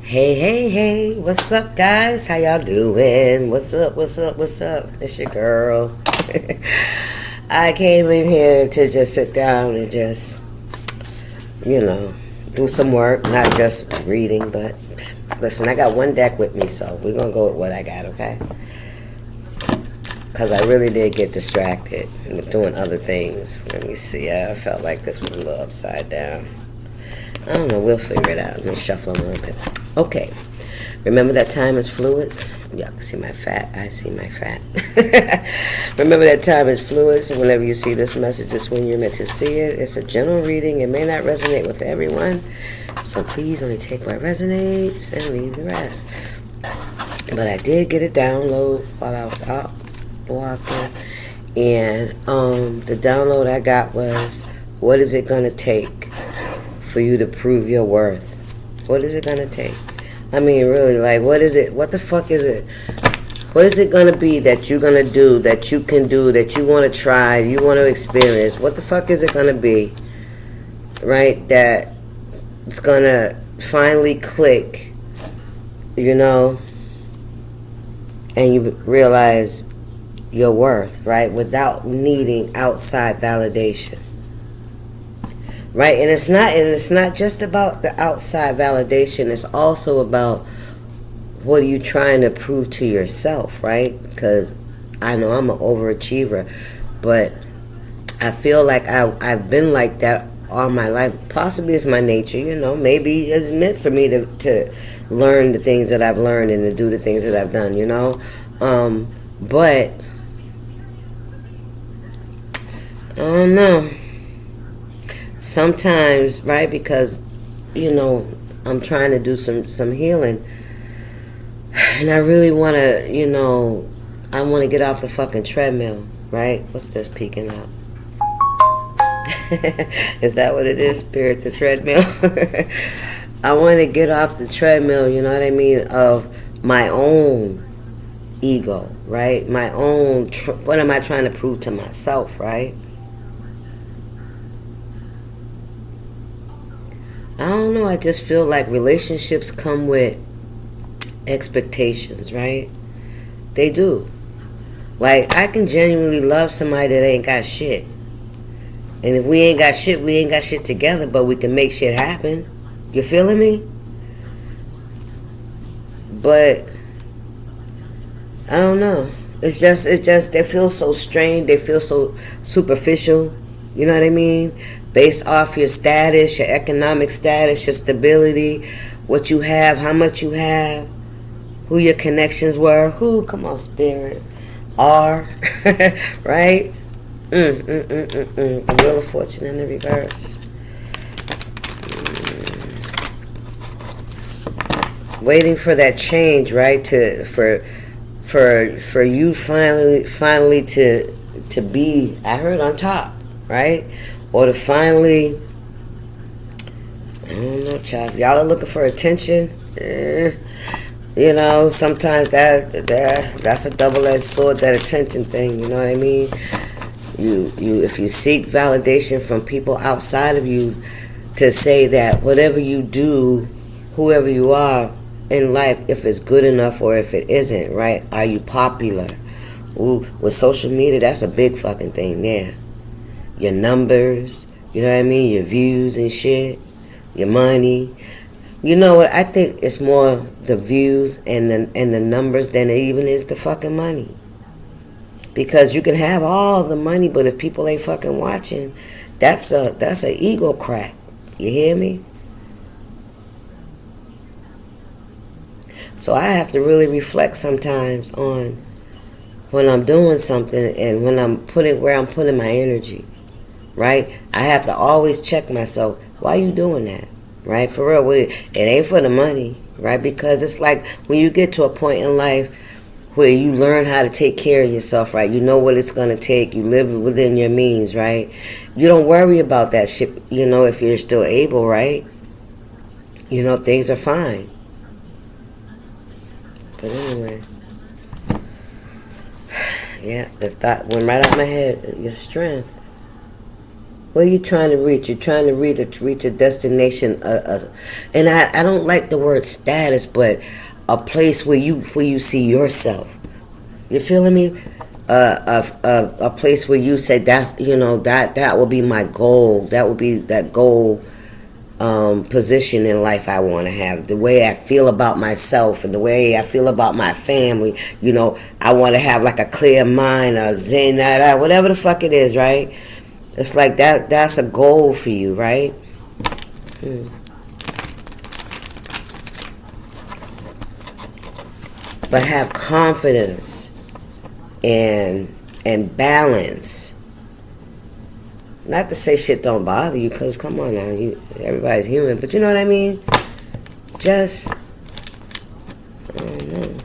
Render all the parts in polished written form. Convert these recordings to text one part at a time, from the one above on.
Hey, what's up, guys? How y'all doing? What's up? It's your girl. I came in here to just sit down and just, do some work, not just reading, but listen, I got one deck with me, so we're going to go with what I got, okay? Because I really did get distracted doing other things. Let me see. I felt like this was a little upside down. I don't know. We'll figure it out. Let me shuffle them a little bit. Okay. Remember that time is fluids? Y'all can see my fat. I see my fat. Remember that time is fluids. Whenever you see this message, it's when you're meant to see it. It's a general reading. It may not resonate with everyone. So please only take what resonates and leave the rest. But I did get a download while I was out walking. And the download I got was, what is it going to take for you to prove your worth? What is it gonna take? I mean, really, like, what is it? What the fuck is it? What is it gonna be that you're gonna do, that you can do, that you want to try, you want to experience? What the fuck is it gonna be, right? That it's gonna finally click, and you realize your worth, right? Without needing outside validation. Right, and it's not just about the outside validation. It's also about what are you trying to prove to yourself, right? Because I know I'm an overachiever, but I feel like I've been like that all my life. Possibly it's my nature, Maybe it's meant for me to learn the things that I've learned and to do the things that I've done, But I don't know. Sometimes, right, because, I'm trying to do some healing. And I really want to, I want to get off the fucking treadmill, right? What's this peeking out? Is that what it is, Spirit, the treadmill? I want to get off the treadmill, you know what I mean, of my own ego, right? My own, what am I trying to prove to myself, right? I don't know, I just feel like relationships come with expectations, right? They do. Like, I can genuinely love somebody that ain't got shit. And if we ain't got shit together, but we can make shit happen. You feeling me? But I don't know. It's just they feel so strained, they feel so superficial. You know what I mean? Based off your status, your economic status, your stability, what you have, how much you have, who your connections were, come on, Spirit, are, right? The Wheel of Fortune in the reverse. Waiting for that change, right? For you finally to be, I heard, on top, right? Or to finally, I don't know, child. Y'all are looking for attention. Sometimes that's a double-edged sword. That attention thing. You know what I mean? If you seek validation from people outside of you to say that whatever you do, whoever you are in life, if it's good enough or if it isn't, right? Are you popular? Ooh, with social media, that's a big fucking thing there. Your numbers, you know what I mean? Your views and shit. Your money. You know what? I think it's more the views and the numbers than it even is the fucking money. Because you can have all the money, but if people ain't fucking watching, that's a ego crack. You hear me? So I have to really reflect sometimes on when I'm doing something and when I'm putting my energy. Right? I have to always check myself. Why are you doing that? Right? For real. It ain't for the money. Right? Because it's like when you get to a point in life where you learn how to take care of yourself, right? You know what it's going to take. You live within your means, right? You don't worry about that shit, if you're still able, right? Things are fine. But anyway. Yeah, the thought went right out my head. Your strength. Where are you trying to reach? You're trying to reach a destination, and I don't like the word status, but a place where you see yourself. You feeling me? A place where you say that will be my goal. That will be that goal position in life I want to have. The way I feel about myself and the way I feel about my family. I want to have like a clear mind, a zen, whatever the fuck it is, right? It's like that's a goal for you, right? But have confidence and balance. Not to say shit don't bother you, because come on now, everybody's human, but you know what I mean? Just, I don't know.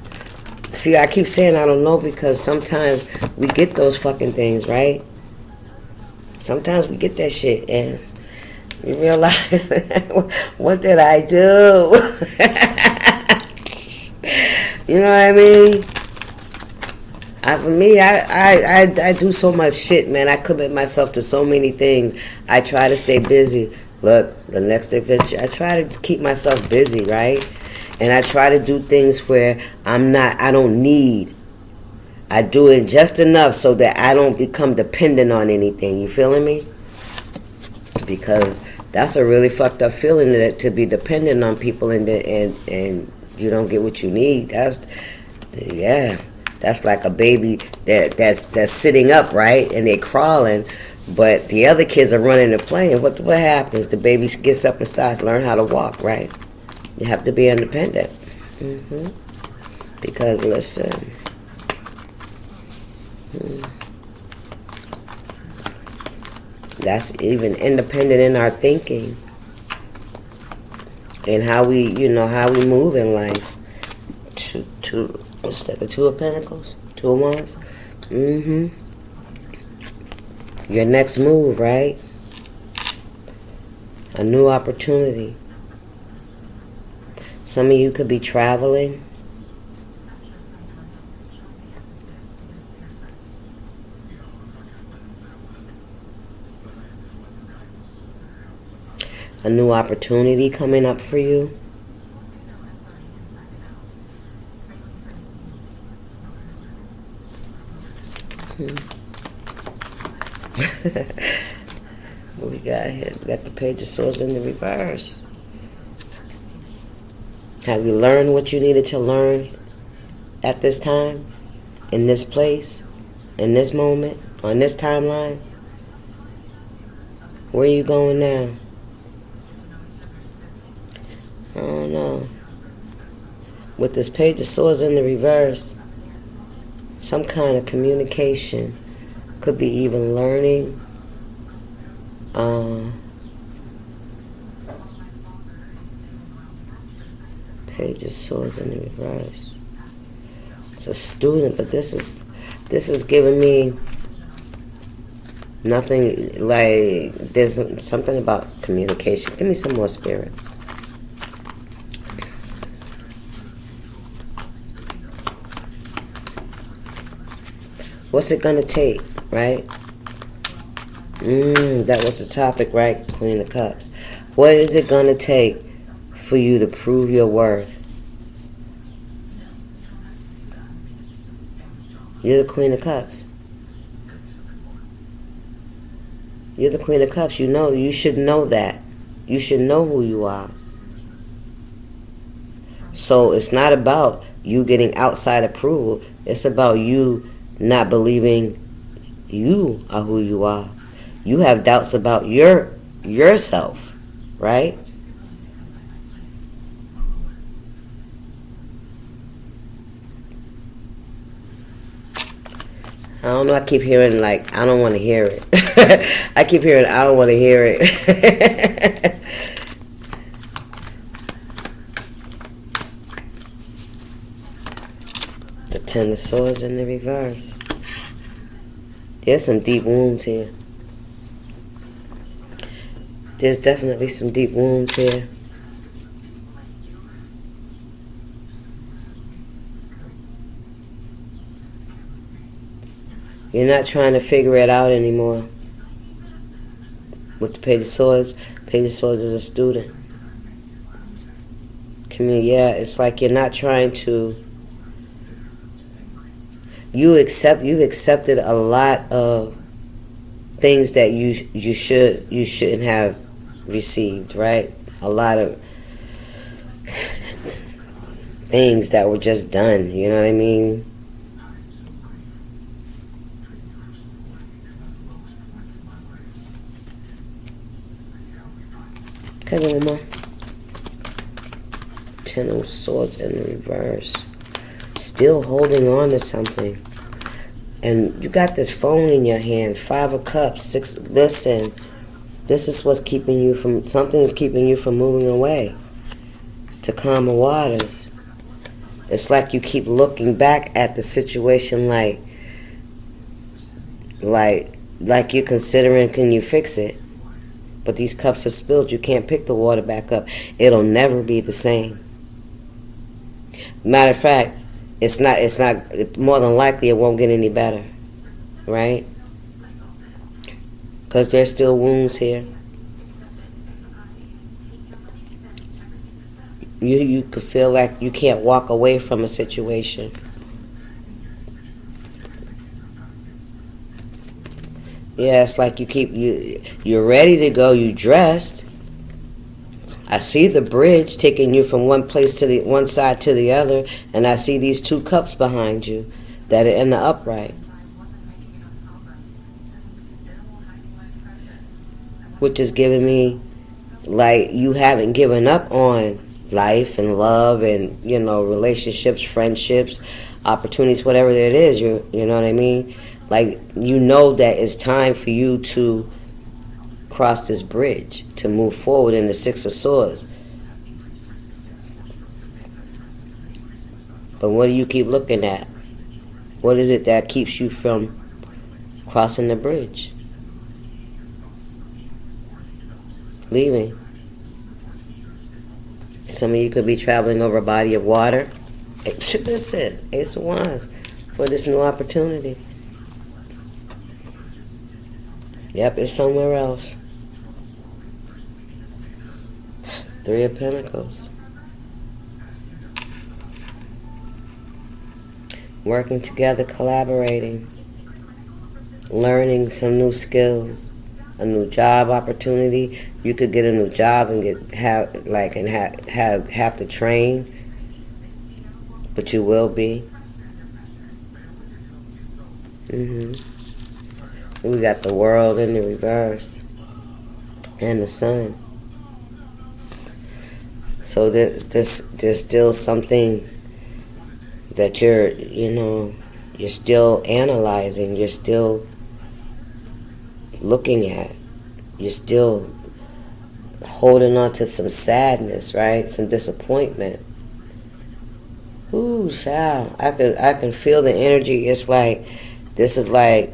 See, I keep saying I don't know because sometimes we get those fucking things, right? Sometimes we get that shit and we realize, what did I do? You know what I mean? For me, I do so much shit, man. I commit myself to so many things. I try to stay busy. Look, the next adventure, I try to keep myself busy, right? And I try to do things where I don't need. I do it just enough so that I don't become dependent on anything. You feeling me? Because that's a really fucked up feeling, to be dependent on people and you don't get what you need. That's like a baby that's sitting up, right? And they're crawling, but the other kids are running and playing. What happens? The baby gets up and starts to learn how to walk, right? You have to be independent. Because listen, that's even independent in our thinking and how we move in life. What's that? The Two of Pentacles, Two of Wands. Your next move, right? A new opportunity. Some of you could be traveling. A new opportunity coming up for you. What we got here? We got the Page of Swords in the reverse. Have you learned what you needed to learn at this time, in this place, in this moment, on this timeline? Where are you going now? I don't know. With this Page of Swords in the reverse, some kind of communication, could be even learning. Page of Swords in the reverse. It's a student, but this is giving me nothing. Like, there's something about communication. Give me some more, Spirit. What's it gonna take, right? That was the topic, right? Queen of Cups. What is it gonna take for you to prove your worth? You're the Queen of Cups. You're the Queen of Cups. You should know that. You should know who you are. So it's not about you getting outside approval. It's about you not believing you are who you are. You have doubts about yourself, right? I don't know, I keep hearing like, I don't want to hear it. I keep hearing, I don't want to hear it. The Ten of Swords in the reverse. There's some deep wounds here. There's definitely some deep wounds here. You're not trying to figure it out anymore. With the Page of Swords, Page of Swords is a student. Yeah, it's like you're not trying to. You've accepted a lot of things that you shouldn't have received, right? A lot of things that were just done. You know what I mean? Okay, one more. Ten of Swords in the reverse. Still holding on to something. And you got this phone in your hand. 5 of Cups. 6. Listen. This is what's keeping you from... Something is keeping you from moving away. To calmer waters. It's like you keep looking back at the situation like you're considering, can you fix it? But these cups are spilled. You can't pick the water back up. It'll never be the same. Matter of fact, it's not, more than likely it won't get any better. Right? Because there's still wounds here. You could feel like you can't walk away from a situation. Yeah, it's like you're ready to go, you dressed. I see the bridge taking you from one side to the other, and I see these 2 cups behind you that are in the upright. Which is giving me like you haven't given up on life and love and, relationships, friendships, opportunities, whatever it is, you know what I mean? Like, you know that it's time for you to cross this bridge, to move forward in the 6 of Swords. But what do you keep looking at? What is it that keeps you from crossing the bridge? Leaving. Some of you could be traveling over a body of water. Listen, Ace of Wands, for this new opportunity. Yep, it's somewhere else. 3 of Pentacles. Working together, collaborating. Learning some new skills. A new job opportunity. You could get a new job and have to train, but you will be. We got the World in the reverse and the Sun. So there's still something that you're still analyzing. You're still looking at. You're still holding on to some sadness, right? Some disappointment. Ooh, child. I can feel the energy. It's like this is like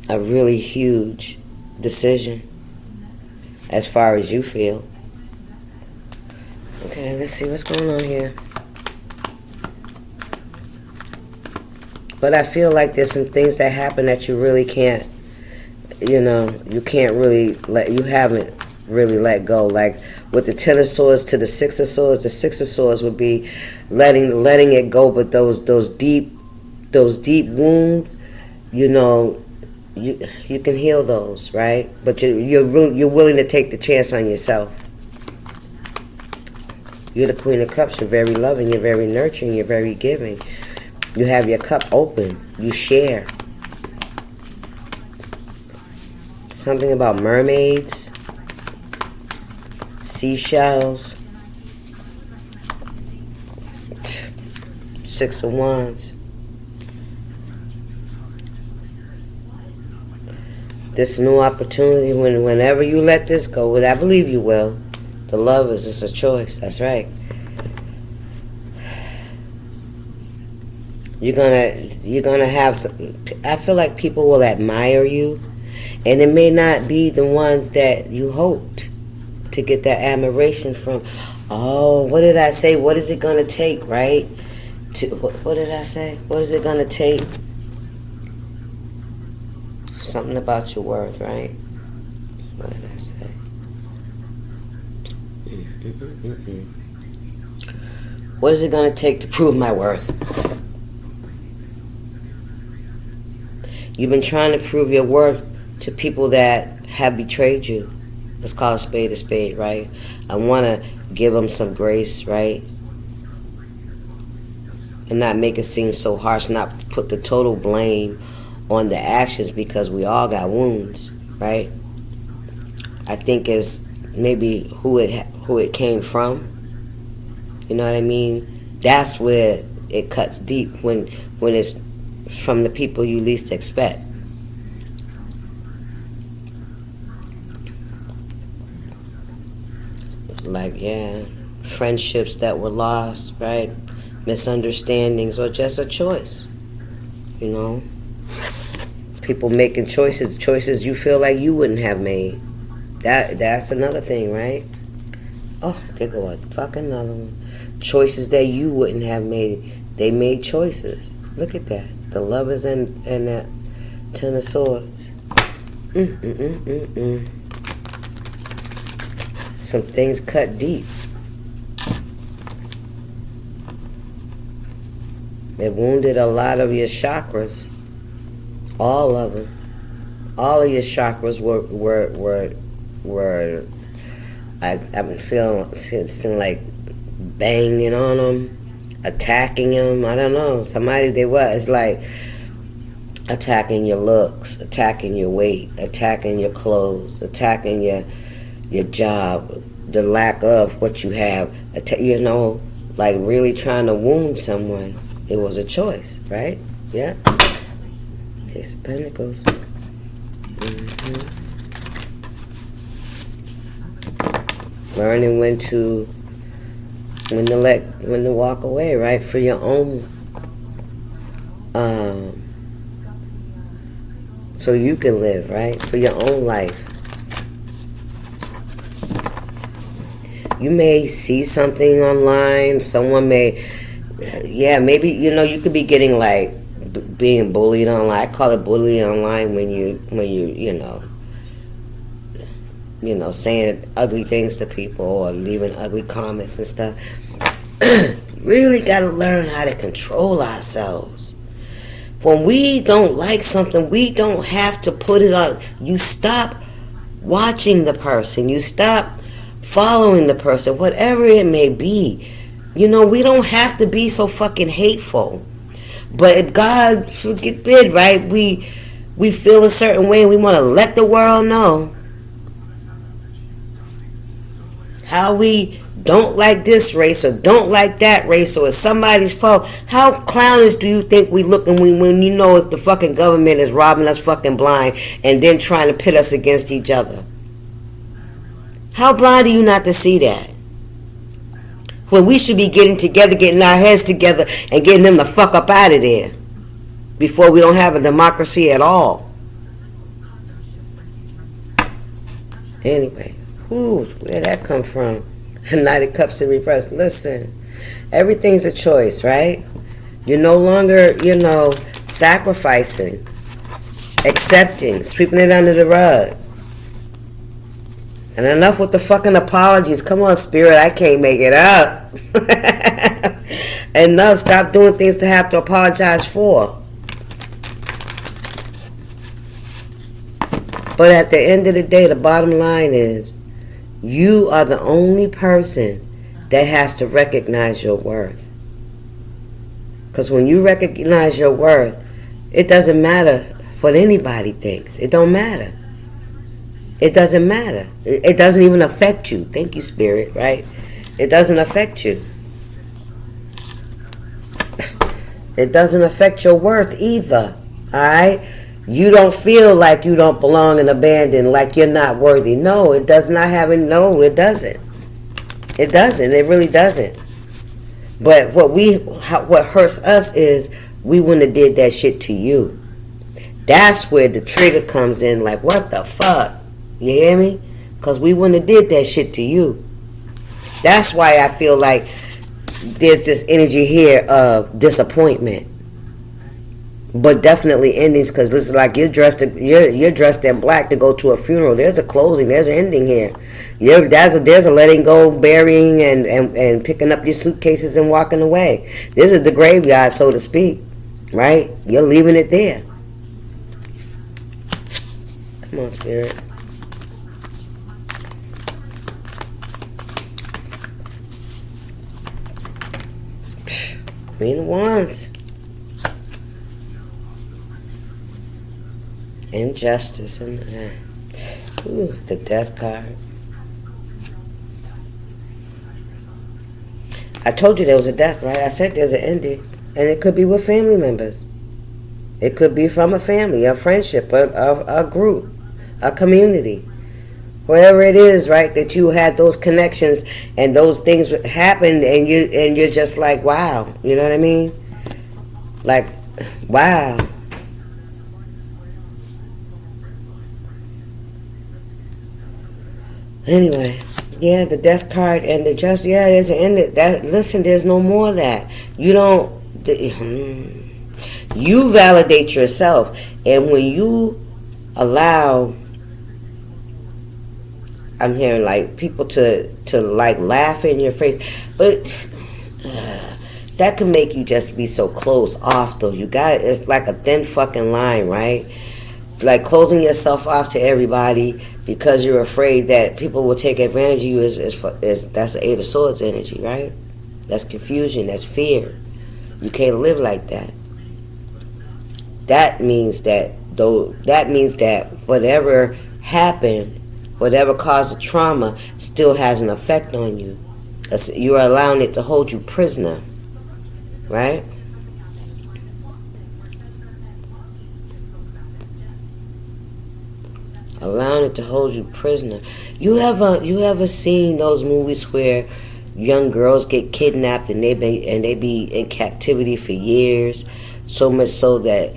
a really huge decision as far as you feel. Okay, let's see what's going on here. But I feel like there's some things that happen that you really can't, you can't really you haven't really let go. Like with the 10 of Swords to the 6 of Swords, the 6 of Swords would be letting it go, but those deep wounds, you can heal those, right? But you're willing to take the chance on yourself. You're the Queen of Cups. You're very loving. You're very nurturing. You're very giving. You have your cup open. You share. Something about mermaids, seashells, 6 of Wands. This new opportunity, whenever you let this go, and I believe you will, the love is just a choice. That's right. You're gonna have some, I feel like people will admire you, and it may not be the ones that you hoped to get that admiration from. Oh, what did I say? What is it gonna take, right? What did I say? What is it gonna take? Something about your worth, right? What did I say? say? What is it going to take to prove my worth? You've been trying to prove your worth to people that have betrayed you. Let's call a spade, right? I want to give them some grace, right? And not make it seem so harsh, not put the total blame on the actions, because we all got wounds, right? I think it's maybe who it came from. You know what I mean? That's where it cuts deep, when it's from the people you least expect. Like, yeah, friendships that were lost, right? Misunderstandings, or just a choice, you know? People making choices you feel like you wouldn't have made. That's another thing, right? Oh, there go a fucking another one. Choices that you wouldn't have made. They made choices. Look at that. The Lovers and that Ten of Swords. Some things cut deep. It wounded a lot of your chakras. All of them. All of your chakras were I've been feeling like banging on them, attacking them. I don't know. It's like attacking your looks, attacking your weight, attacking your clothes, attacking your job, the lack of what you have, like really trying to wound someone. It was a choice, right? Yeah. Ace of Pentacles. Learning when to walk away, right? For your own, so you can live, right? For your own life. You may see something online. Someone may, maybe, you could be getting like being bullied online. I call it bullying online when you saying ugly things to people or leaving ugly comments and stuff. Really got to learn how to control ourselves. When we don't like something, we don't have to put it on. You stop watching the person. You stop following the person, whatever it may be. We don't have to be so fucking hateful. But if God forbid, right, we feel a certain way and we want to let the world know how we don't like this race or don't like that race, or it's somebody's fault. How clownish do you think we look when you know if the fucking government is robbing us fucking blind and then trying to pit us against each other? How blind are you not to see that? When we should be getting our heads together and getting them the fuck up out of there before we don't have a democracy at all. Anyway, where'd that come from? Knight of Cups in reverse. Listen, everything's a choice, right? You're no longer, sacrificing, accepting, sweeping it under the rug. And enough with the fucking apologies. Come on, Spirit, I can't make it up. Enough. Stop doing things to have to apologize for. But at the end of the day, the bottom line is, you are the only person that has to recognize your worth. Because when you recognize your worth, it doesn't matter what anybody thinks. It don't matter. It doesn't matter. It doesn't even affect you. Thank you, Spirit, right? It doesn't affect you. It doesn't affect your worth either. Alright? You don't feel like you don't belong and abandoned, like you're not worthy. No, it does not have it. No, it doesn't. It doesn't. It really doesn't. But what hurts us is we wouldn't have did that shit to you. That's where the trigger comes in, like, what the fuck? You hear me? Because we wouldn't have did that shit to you. That's why I feel like there's this energy here of disappointment. but definitely endings, because this is like you're dressed in black to go to a funeral. There's a closing. There's an ending here. There's a letting go, burying, and picking up your suitcases and walking away. This is the graveyard, so to speak, right? You're leaving it there. Come on, Spirit. Queen of Wands. Injustice. And the Death card. I told you there was a death, right? I said there's an ending. And it could be with family members. It could be from a family, a friendship, a group, a community. Wherever it is, right, that you had those connections and those things happened, and you're just like, wow, you know what I mean? Like, wow. Anyway, yeah, the Death card and the just, yeah, there's an end. That, listen, there's no more of that. You don't. You validate yourself, and when you allow, I'm hearing like people to like laugh in your face, but that can make you just be so closed off. Though you got, it's like a thin fucking line, right? Like closing yourself off to everybody because you're afraid that people will take advantage of you. Is that's the Eight of Swords energy, right? That's confusion. That's fear. You can't live like that. That means that whatever happened, whatever caused the trauma, still has an effect on you. You are allowing it to hold you prisoner, right? Allowing it to hold you prisoner. You ever seen those movies where young girls get kidnapped and they be in captivity for years, so much so that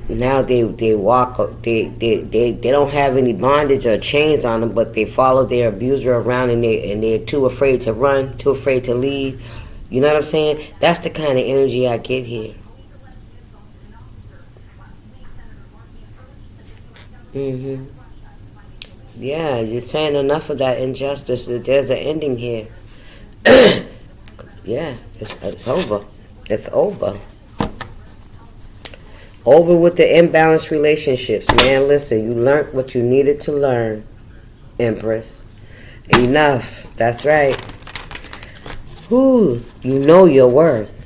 now they walk, they don't have any bondage or chains on them, but they follow their abuser around, and they're too afraid to run, too afraid to leave. You know what I'm saying? That's the kind of energy I get here. Yeah, you're saying enough of that injustice. There's an ending here. Yeah, it's over. It's over. Over with the imbalanced relationships, man. Listen, you learned what you needed to learn, Empress. Enough. That's right. Ooh, you know your worth.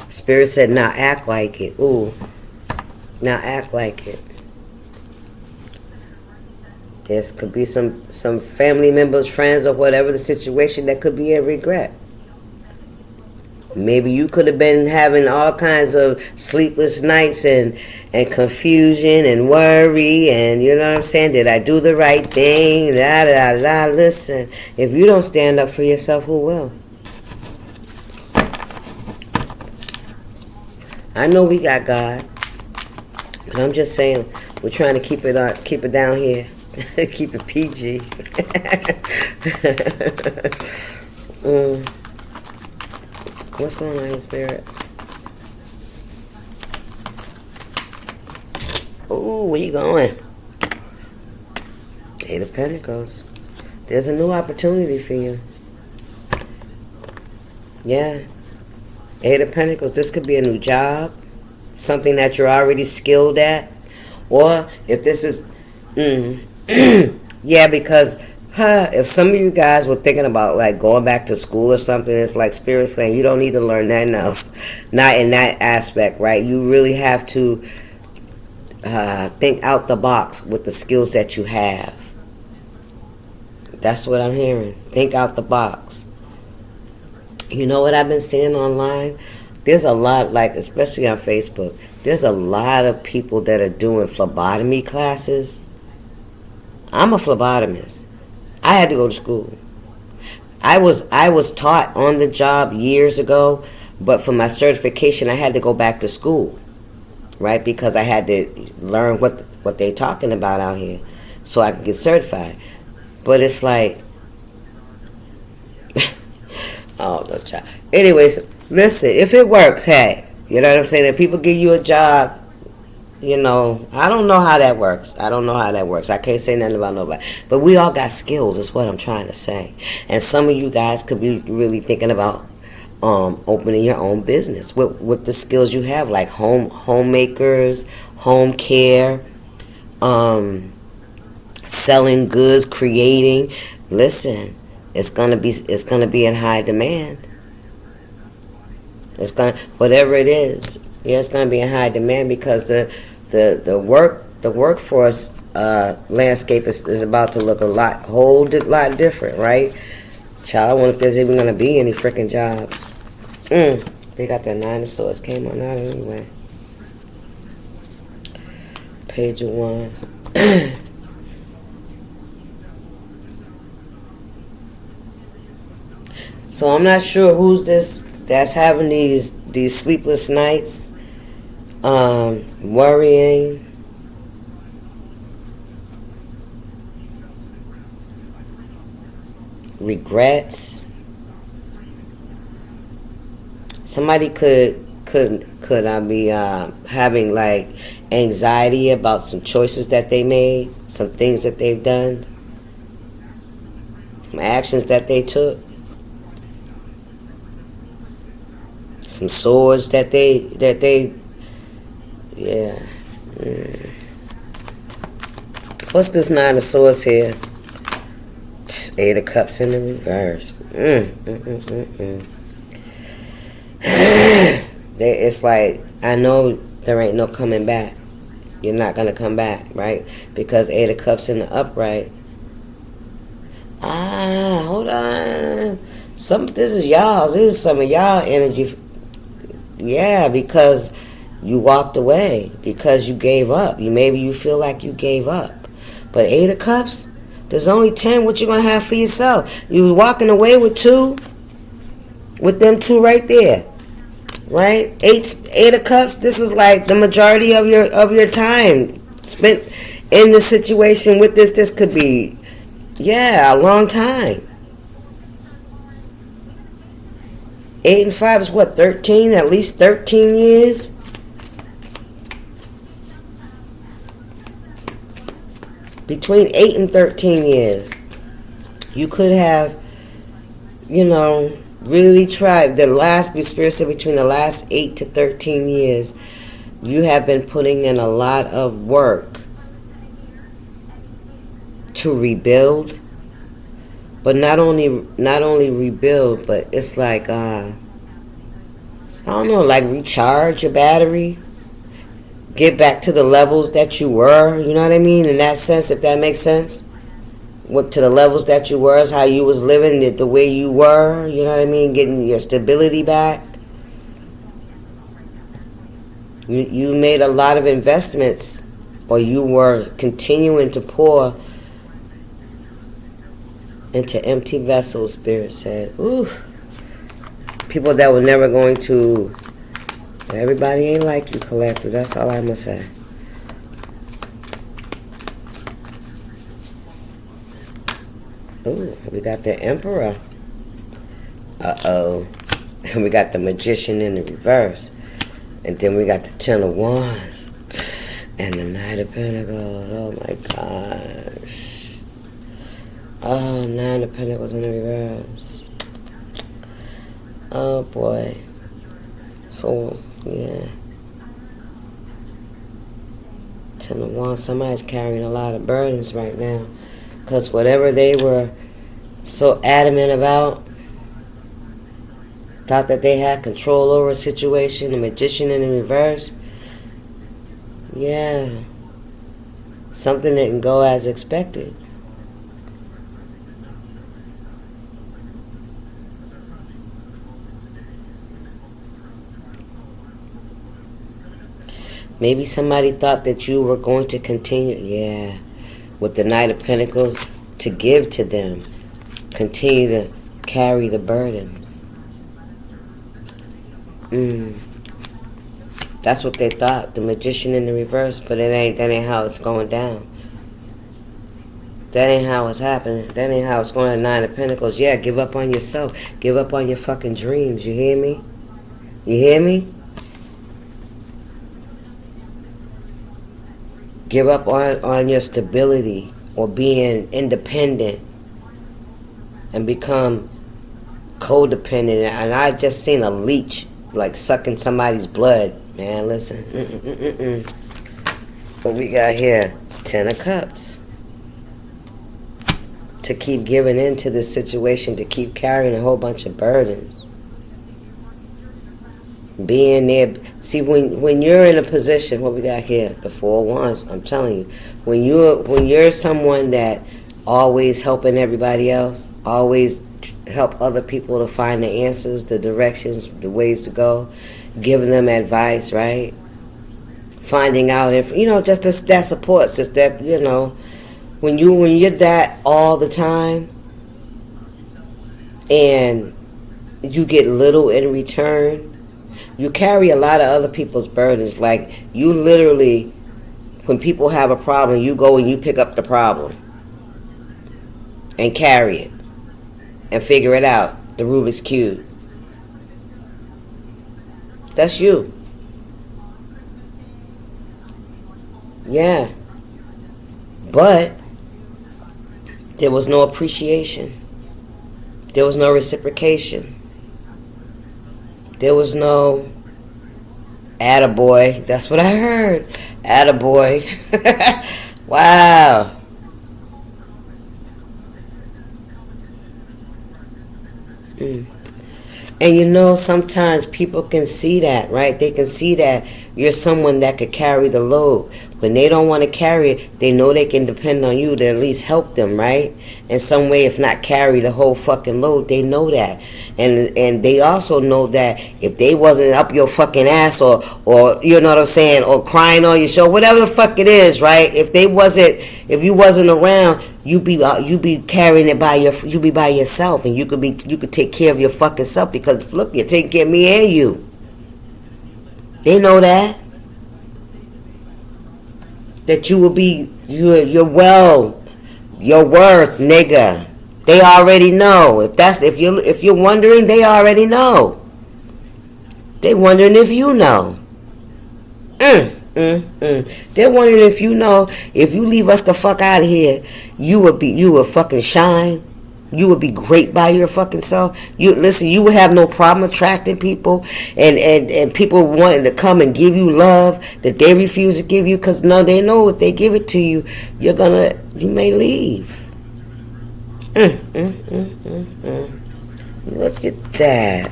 Spirit said, now act like it. Ooh, now act like it. There could be some family members, friends, or whatever the situation that could be a regret. Maybe you could have been having all kinds of sleepless nights and confusion and worry, and you know what I'm saying? Did I do the right thing? La la la. Listen, if you don't stand up for yourself, who will? I know we got God, but I'm just saying we're trying to keep it down here, keep it PG. What's going on in Spirit? Oh, where you going? Eight of Pentacles. There's a new opportunity for you. Yeah. Eight of Pentacles. This could be a new job. Something that you're already skilled at. Or if this is... yeah, because... if some of you guys were thinking about like going back to school or something, it's like Spirit saying you don't need to learn nothing else. Not in that aspect, right? You really have to think out the box with the skills that you have. That's what I'm hearing. Think out the box. You know what I've been seeing online? There's a lot, like especially on Facebook, there's a lot of people that are doing phlebotomy classes. I'm a phlebotomist. I had to go to school. I was taught on the job years ago, but for my certification I had to go back to school, right? Because I had to learn what they're talking about out here so I could get certified. But it's like, oh no, child. Anyways, listen, if it works, hey, you know what I'm saying? If people give you a job, I don't know how that works. I can't say nothing about nobody. But we all got skills, is what I'm trying to say. And some of you guys could be really thinking about opening your own business with the skills you have, like homemakers, home care, selling goods, creating. Listen, it's gonna be in high demand. Whatever it is, yeah, it's gonna be in high demand because the workforce landscape is about to look a whole lot different, right? Child, I wonder if there's even gonna be any freaking jobs. They got that 9 of Swords came on out anyway. Page of Wands. So I'm not sure who's this that's having these sleepless nights, worrying. Regrets. Somebody could be having like anxiety about some choices that they made, some things that they've done, some actions that they took, some swords that they yeah. What's this 9 of Swords here? 8 of Cups in the reverse. It's like, I know there ain't no coming back. You're not going to come back, right? Because 8 of Cups in the upright. Hold on. This is y'all. This is some of y'all energy. Yeah, because you walked away. Because you gave up. Maybe you feel like you gave up. But 8 of Cups, there's only 10. What you going to have for yourself? You was walking away with 2. With them 2 right there. Right? 8 of Cups, this is like the majority of your time spent in the situation with this. This could be, a long time. 8 and 5 is what, 13? At least 13 years? Between 8 and 13 years. You could have, really tried. Spirit said between the last 8 to 13 years, you have been putting in a lot of work to rebuild. But not only rebuild, but it's like, I don't know, like recharge your battery. Get back to the levels that you were, you know what I mean? In that sense, if that makes sense. To the levels that you were, is how you was living, the way you were, you know what I mean? Getting your stability back. You made a lot of investments, or you were continuing to pour into empty vessels, Spirit said. Ooh. People that were never going to... Everybody ain't like you, Collective. That's all I'm going to say. Ooh, we got the Emperor. Uh-oh. And we got the Magician in the reverse. And then we got the 10 of Wands. And the Knight of Pentacles. Oh, my gosh. Oh, 9 of Pentacles in the reverse. Oh, boy. So, yeah. 10 of Wands. Somebody's carrying a lot of burdens right now. Because whatever they were so adamant about, thought that they had control over a situation, the Magician in the reverse, something didn't go as expected. Maybe somebody thought that you were going to continue, with the Knight of Pentacles, to give to them, continue to carry the burdens. That's what they thought, the Magician in the reverse, but that ain't how it's going down. That ain't how it's happening. That ain't how it's going to 9 of Pentacles. Yeah, give up on yourself. Give up on your fucking dreams. You hear me? You hear me? Give up on your stability or being independent and become codependent. And I just seen a leech like sucking somebody's blood. Man, listen. What we got here? 10 of Cups. To keep giving in to this situation, to keep carrying a whole bunch of burdens. Being there. See, when you're in a position, what we got here? The 4 of Wands. I'm telling you, when you're someone that always helping everybody else, always help other people to find the answers, the directions, the ways to go, giving them advice, right? Finding out if just that support, just that when you're that all the time, and you get little in return, you carry a lot of other people's burdens. Like, you literally, when people have a problem, you go and you pick up the problem and carry it and figure it out. The Rubik's Cube. That's you. Yeah. But there was no appreciation. There was no reciprocation. There was no attaboy. That's what I heard. Attaboy. Wow. And sometimes people can see that, right? They can see that you're someone that could carry the load. When they don't want to carry it, they know they can depend on you to at least help them, right? In some way, if not carry the whole fucking load, they know that. And they also know that if they wasn't up your fucking ass or you know what I'm saying, or crying on your show, whatever the fuck it is, right? If you wasn't around, you be carrying it you be by yourself, and you could take care of your fucking self, because look, you're taking care of me and you. They know that you will be your worth, nigga. They already know. If you're wondering, they already know. They wondering if you know. They're wondering if you know, if you leave us the fuck out of here, you would fucking shine. You would be great by your fucking self. You would have no problem attracting people and people wanting to come and give you love that they refuse to give you, because they know if they give it to you, you may leave. Look at that.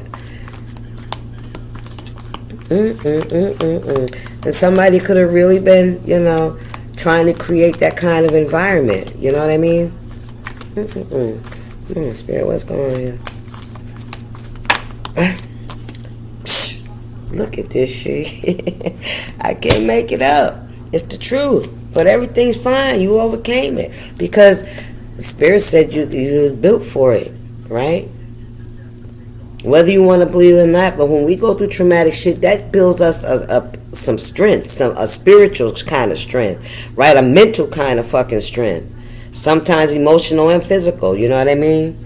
And somebody could have really been, trying to create that kind of environment. You know what I mean? Spirit, what's going on here? Look at this shit. I can't make it up. It's the truth. But everything's fine. You overcame it. Because Spirit said you was built for it. Right? Whether you want to believe it or not, but when we go through traumatic shit, that builds us some strength, a spiritual kind of strength, right? A mental kind of fucking strength. Sometimes emotional and physical, you know what I mean?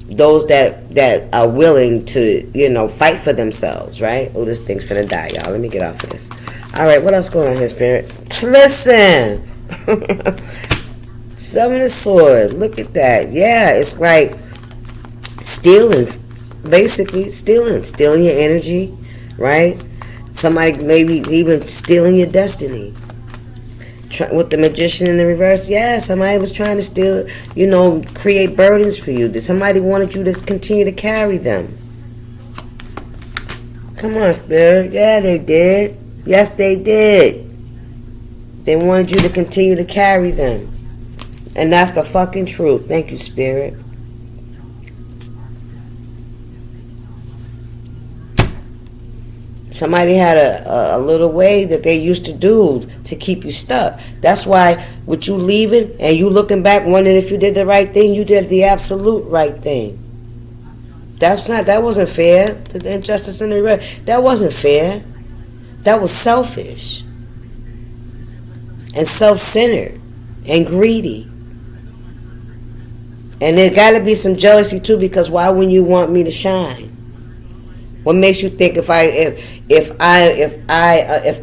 Those that are willing to, fight for themselves, right? Oh, this thing's finna die, y'all. Let me get off of this. All right, what else going on here, Spirit? Listen. 7 of Swords. Look at that. Yeah, it's like stealing, basically stealing your energy, right? Somebody maybe even stealing your destiny. With the Magician in the reverse, yeah, somebody was trying to steal, create burdens for you. Somebody wanted you to continue to carry them. Come on, Spirit. Yeah, they did. Yes, they did. They wanted you to continue to carry them. And that's the fucking truth. Thank you, Spirit. Somebody had a little way that they used to do to keep you stuck. That's why with you leaving and you looking back wondering if you did the right thing, you did the absolute right thing. That wasn't fair. The injustice in the reverse, that wasn't fair. That was selfish and self-centered and greedy. And there got to be some jealousy too, because why wouldn't you want me to shine? What makes you think if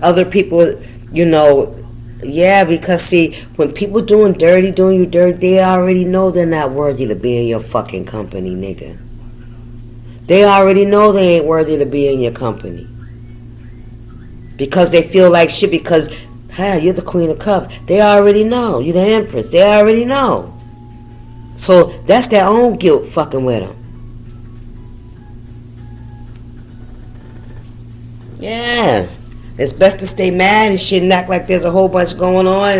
other people You know, yeah, because see, when people doing you dirty, they already know they're not worthy to be in your fucking company, nigga. They already know they ain't worthy to be in your company. Because they feel like shit because, hey, you're the Queen of Cups. They already know. You're the Empress. They already know. So that's their own guilt fucking with them. Yeah. It's best to stay mad and shit and act like there's a whole bunch going on.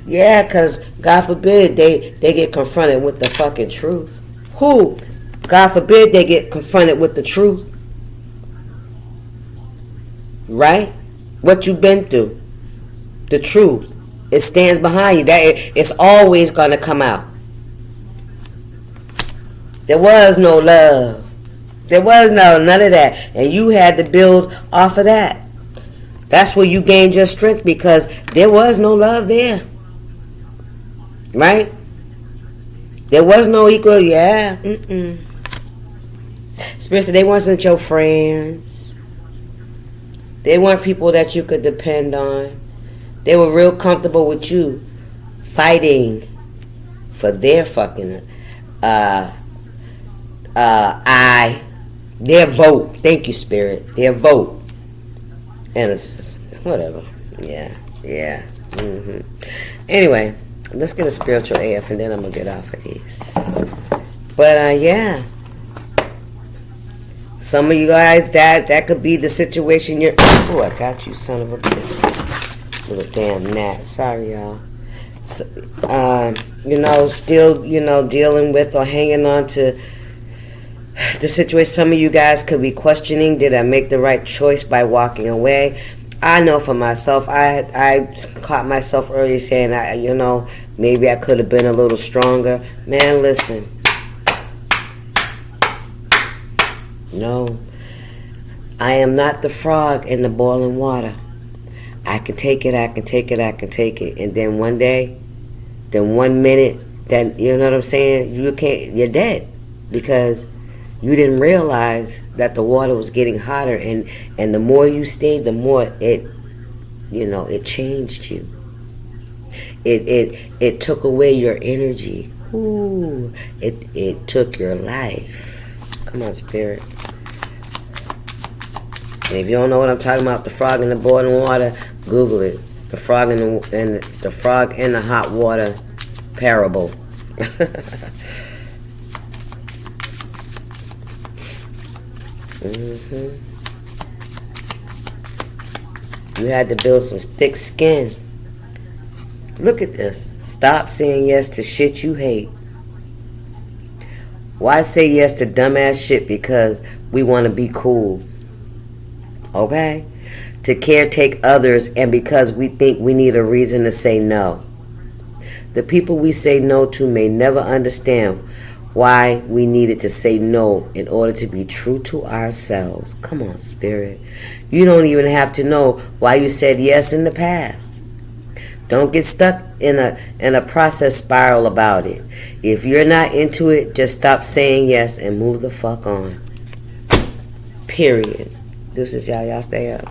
Yeah, because, God forbid, they get confronted with the fucking truth. Who? God forbid they get confronted with the truth. Right? What you've been through. The truth. It stands behind you. It's always going to come out. There was no love. There was none of that. And you had to build off of that. That's where you gained your strength because there was no love there. Right? There was no equal, yeah. Spirits, they wasn't your friends. They weren't people that you could depend on. They were real comfortable with you fighting for their fucking their vote. Thank you, Spirit. Their vote. And it's whatever. Yeah. Anyway, let's get a spiritual AF and then I'm gonna get off of these. But yeah. Some of you guys, that could be the situation you're. Oh, I got you, son of a biscuit. Little damn gnat. Sorry, y'all. So, still, dealing with or hanging on to the situation. Some of you guys could be questioning, did I make the right choice by walking away? I know for myself, I caught myself earlier saying, maybe I could have been a little stronger. Man, listen. No, I am not the frog in the boiling water. I can take it. And then one day, then 1 minute, then, you know what I'm saying? You're dead. Because you didn't realize that the water was getting hotter. And the more you stayed, the more it changed you. It took away your energy. Ooh, it took your life. Come on, Spirit. And if you don't know what I'm talking about, the frog in the boiling water, Google it. The frog in the frog in the hot water parable. You had to build some thick skin. Look at this. Stop saying yes to shit you hate. Why say yes to dumbass shit because we want to be cool? Okay? To caretake others and because we think we need a reason to say no. The people we say no to may never understand why we needed to say no in order to be true to ourselves. Come on, Spirit. You don't even have to know why you said yes in the past. Don't get stuck in a process spiral about it. If you're not into it, just stop saying yes and move the fuck on. Period. Deuces, y'all. Y'all stay up.